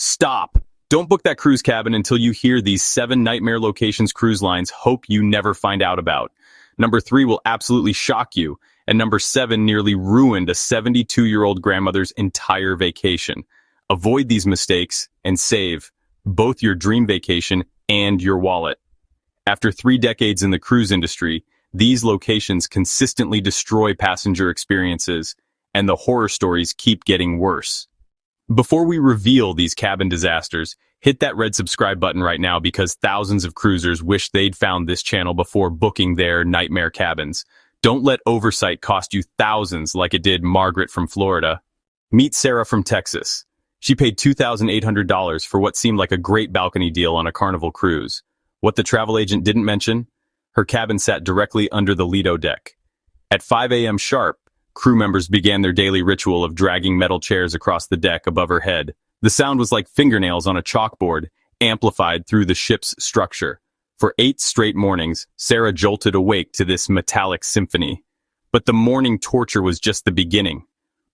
Stop! Don't book that cruise cabin until you hear these 7 nightmare locations cruise lines hope you never find out about. Number 3 will absolutely shock you, and number 7 nearly ruined a 72-year-old grandmother's entire vacation. Avoid these mistakes and save both your dream vacation and your wallet. After 3 decades in the cruise industry, these locations consistently destroy passenger experiences, and the horror stories keep getting worse. Before we reveal these cabin disasters, hit that red subscribe button right now because thousands of cruisers wish they'd found this channel before booking their nightmare cabins. Don't let oversight cost you thousands like it did Margaret from Florida. Meet Sarah from Texas. She paid $2,800 for what seemed like a great balcony deal on a Carnival cruise. What the travel agent didn't mention? Her cabin sat directly under the Lido deck. At 5 a.m. sharp, crew members began their daily ritual of dragging metal chairs across the deck above her head. The sound was like fingernails on a chalkboard, amplified through the ship's structure. For 8 straight mornings, Sarah jolted awake to this metallic symphony. But the morning torture was just the beginning.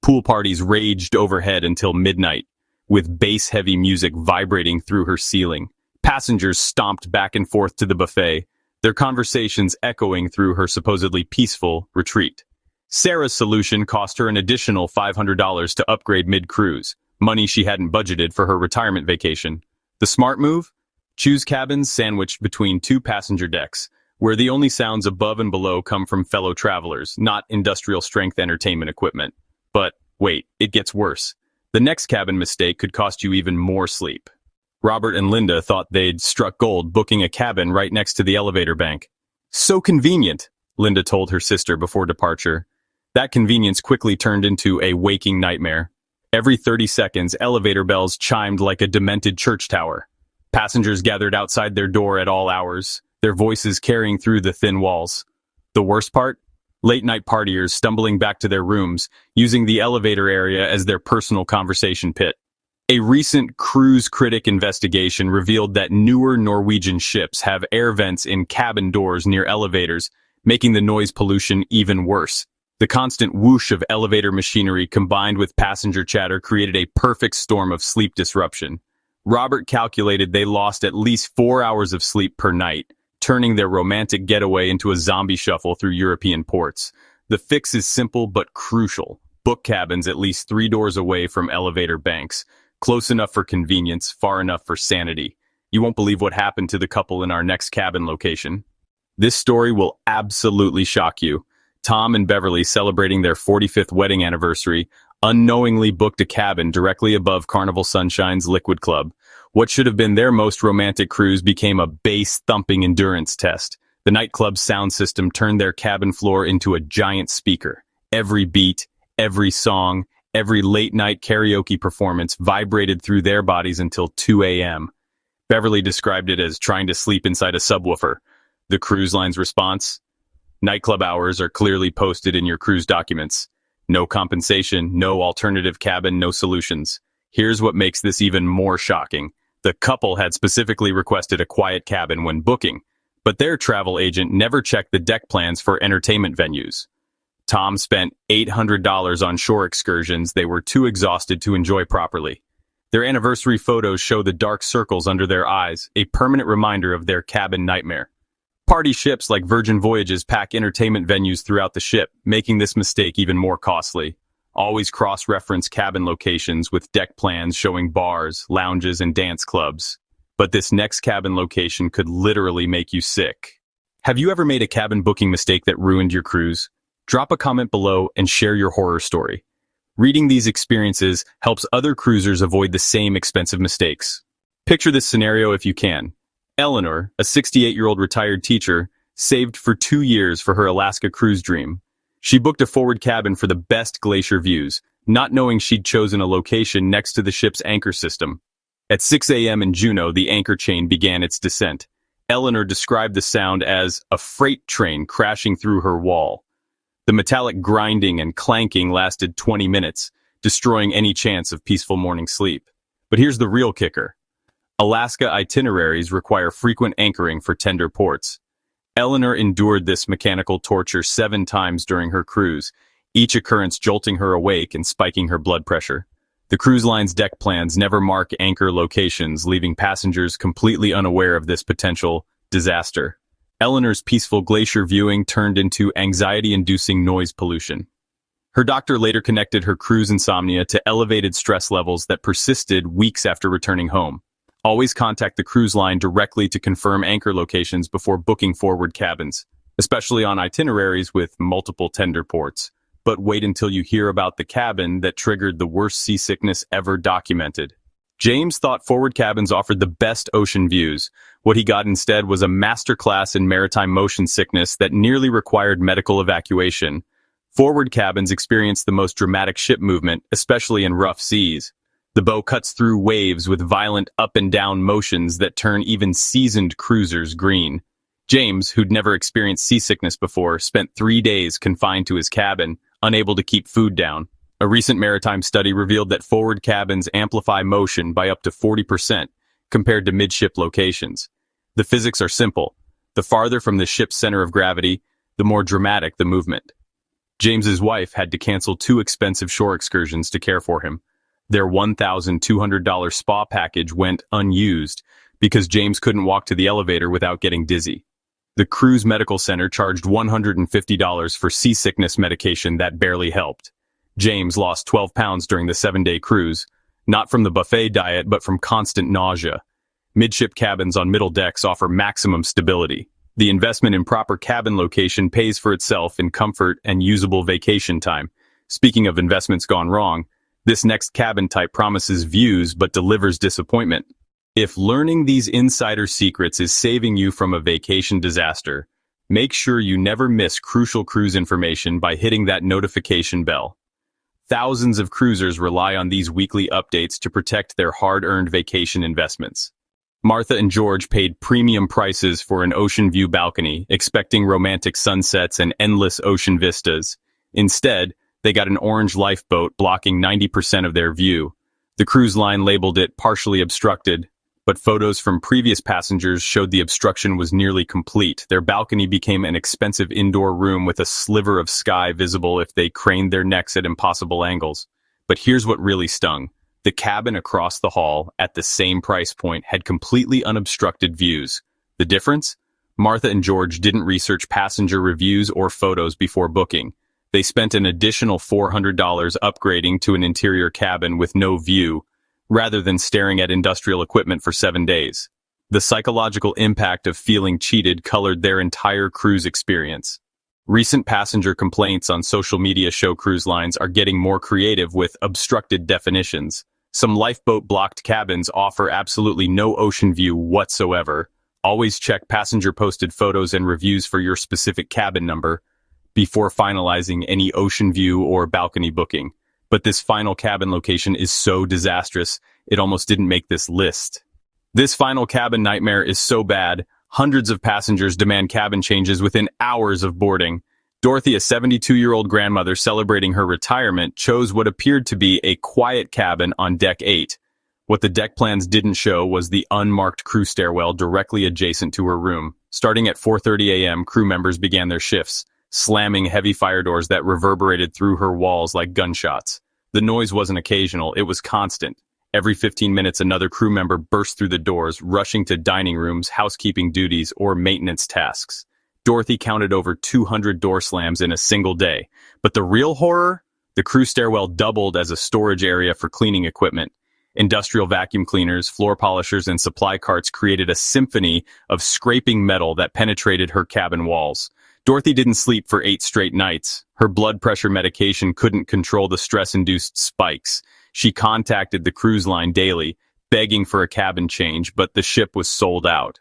Pool parties raged overhead until midnight, with bass-heavy music vibrating through her ceiling. Passengers stomped back and forth to the buffet, their conversations echoing through her supposedly peaceful retreat. Sarah's solution cost her an additional $500 to upgrade mid-cruise, money she hadn't budgeted for her retirement vacation. The smart move? Choose cabins sandwiched between 2 passenger decks, where the only sounds above and below come from fellow travelers, not industrial-strength entertainment equipment. But wait, it gets worse. The next cabin mistake could cost you even more sleep. Robert and Linda thought they'd struck gold booking a cabin right next to the elevator bank. So convenient, Linda told her sister before departure. That convenience quickly turned into a waking nightmare. Every 30 seconds, elevator bells chimed like a demented church tower. Passengers gathered outside their door at all hours, their voices carrying through the thin walls. The worst part? Late-night partiers stumbling back to their rooms, using the elevator area as their personal conversation pit. A recent cruise critic investigation revealed that newer Norwegian ships have air vents in cabin doors near elevators, making the noise pollution even worse. The constant whoosh of elevator machinery combined with passenger chatter created a perfect storm of sleep disruption. Robert calculated they lost at least 4 hours of sleep per night, turning their romantic getaway into a zombie shuffle through European ports. The fix is simple but crucial. Book cabins at least 3 doors away from elevator banks. Close enough for convenience, far enough for sanity. You won't believe what happened to the couple in our next cabin location. This story will absolutely shock you. Tom and Beverly, celebrating their 45th wedding anniversary, unknowingly booked a cabin directly above Carnival Sunshine's Liquid Club. What should have been their most romantic cruise became a bass-thumping endurance test. The nightclub's sound system turned their cabin floor into a giant speaker. Every beat, every song, every late-night karaoke performance vibrated through their bodies until 2 a.m. Beverly described it as trying to sleep inside a subwoofer. The cruise line's response? Nightclub hours are clearly posted in your cruise documents. No compensation, no alternative cabin, no solutions. Here's what makes this even more shocking. The couple had specifically requested a quiet cabin when booking, but their travel agent never checked the deck plans for entertainment venues. Tom spent $800 on shore excursions they were too exhausted to enjoy properly. Their anniversary photos show the dark circles under their eyes, a permanent reminder of their cabin nightmare. Party ships like Virgin Voyages pack entertainment venues throughout the ship, making this mistake even more costly. Always cross-reference cabin locations with deck plans showing bars, lounges, and dance clubs. But this next cabin location could literally make you sick. Have you ever made a cabin booking mistake that ruined your cruise? Drop a comment below and share your horror story. Reading these experiences helps other cruisers avoid the same expensive mistakes. Picture this scenario if you can. Eleanor, a 68-year-old retired teacher, saved for 2 years for her Alaska cruise dream. She booked a forward cabin for the best glacier views, not knowing she'd chosen a location next to the ship's anchor system. At 6 a.m. in Juneau, the anchor chain began its descent. Eleanor described the sound as a freight train crashing through her wall. The metallic grinding and clanking lasted 20 minutes, destroying any chance of peaceful morning sleep. But here's the real kicker. Alaska itineraries require frequent anchoring for tender ports. Eleanor endured this mechanical torture 7 times during her cruise, each occurrence jolting her awake and spiking her blood pressure. The cruise line's deck plans never mark anchor locations, leaving passengers completely unaware of this potential disaster. Eleanor's peaceful glacier viewing turned into anxiety-inducing noise pollution. Her doctor later connected her cruise insomnia to elevated stress levels that persisted weeks after returning home. Always contact the cruise line directly to confirm anchor locations before booking forward cabins, especially on itineraries with multiple tender ports. But wait until you hear about the cabin that triggered the worst seasickness ever documented. James thought forward cabins offered the best ocean views. What he got instead was a masterclass in maritime motion sickness that nearly required medical evacuation. Forward cabins experience the most dramatic ship movement, especially in rough seas. The bow cuts through waves with violent up and down motions that turn even seasoned cruisers green. James, who'd never experienced seasickness before, spent 3 days confined to his cabin, unable to keep food down. A recent maritime study revealed that forward cabins amplify motion by up to 40% compared to midship locations. The physics are simple. The farther from the ship's center of gravity, the more dramatic the movement. James's wife had to cancel 2 expensive shore excursions to care for him. Their $1,200 spa package went unused because James couldn't walk to the elevator without getting dizzy. The cruise medical center charged $150 for seasickness medication that barely helped. James lost 12 pounds during the 7-day cruise, not from the buffet diet but from constant nausea. Midship cabins on middle decks offer maximum stability. The investment in proper cabin location pays for itself in comfort and usable vacation time. Speaking of investments gone wrong, this next cabin type promises views but delivers disappointment. If learning these insider secrets is saving you from a vacation disaster, make sure you never miss crucial cruise information by hitting that notification bell. Thousands of cruisers rely on these weekly updates to protect their hard-earned vacation investments. Martha and George paid premium prices for an ocean view balcony, expecting romantic sunsets and endless ocean vistas. Instead, they got an orange lifeboat blocking 90% of their view. The cruise line labeled it partially obstructed, but photos from previous passengers showed the obstruction was nearly complete. Their balcony became an expensive indoor room with a sliver of sky visible if they craned their necks at impossible angles. But here's what really stung. The cabin across the hall, at the same price point, had completely unobstructed views. The difference? Martha and George didn't research passenger reviews or photos before booking. They spent an additional $400 upgrading to an interior cabin with no view, rather than staring at industrial equipment for 7 days. The psychological impact of feeling cheated colored their entire cruise experience. Recent passenger complaints on social media show cruise lines are getting more creative with obstructed definitions. Some lifeboat-blocked cabins offer absolutely no ocean view whatsoever. Always check passenger-posted photos and reviews for your specific cabin number before finalizing any ocean view or balcony booking. But this final cabin location is so disastrous, it almost didn't make this list. This final cabin nightmare is so bad, hundreds of passengers demand cabin changes within hours of boarding. Dorothy, a 72-year-old grandmother celebrating her retirement, chose what appeared to be a quiet cabin on Deck 8. What the deck plans didn't show was the unmarked crew stairwell directly adjacent to her room. Starting at 4:30 a.m., crew members began their shifts, slamming heavy fire doors that reverberated through her walls like gunshots. The noise wasn't occasional, it was constant. Every 15 minutes, another crew member burst through the doors, rushing to dining rooms, housekeeping duties, or maintenance tasks. Dorothy counted over 200 door slams in a single day. But the real horror? The crew stairwell doubled as a storage area for cleaning equipment. Industrial vacuum cleaners, floor polishers, and supply carts created a symphony of scraping metal that penetrated her cabin walls. Dorothy didn't sleep for 8 straight nights. Her blood pressure medication couldn't control the stress-induced spikes. She contacted the cruise line daily, begging for a cabin change, but the ship was sold out.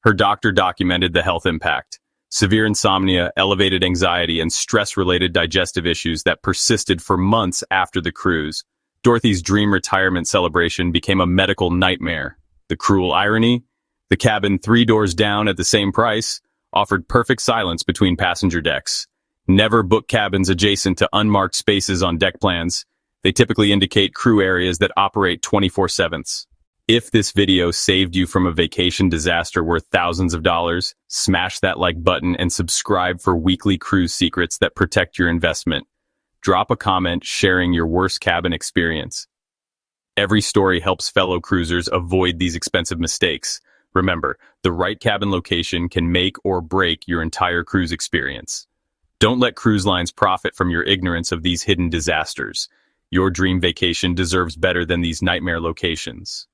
Her doctor documented the health impact: severe insomnia, elevated anxiety, and stress-related digestive issues that persisted for months after the cruise. Dorothy's dream retirement celebration became a medical nightmare. The cruel irony? The cabin 3 doors down at the same price offered perfect silence between passenger decks. Never book cabins adjacent to unmarked spaces on deck plans. They typically indicate crew areas that operate 24/7. If this video saved you from a vacation disaster worth thousands of dollars, smash that like button and subscribe for weekly cruise secrets that protect your investment. Drop a comment sharing your worst cabin experience. Every story helps fellow cruisers avoid these expensive mistakes. Remember, the right cabin location can make or break your entire cruise experience. Don't let cruise lines profit from your ignorance of these hidden disasters. Your dream vacation deserves better than these nightmare locations.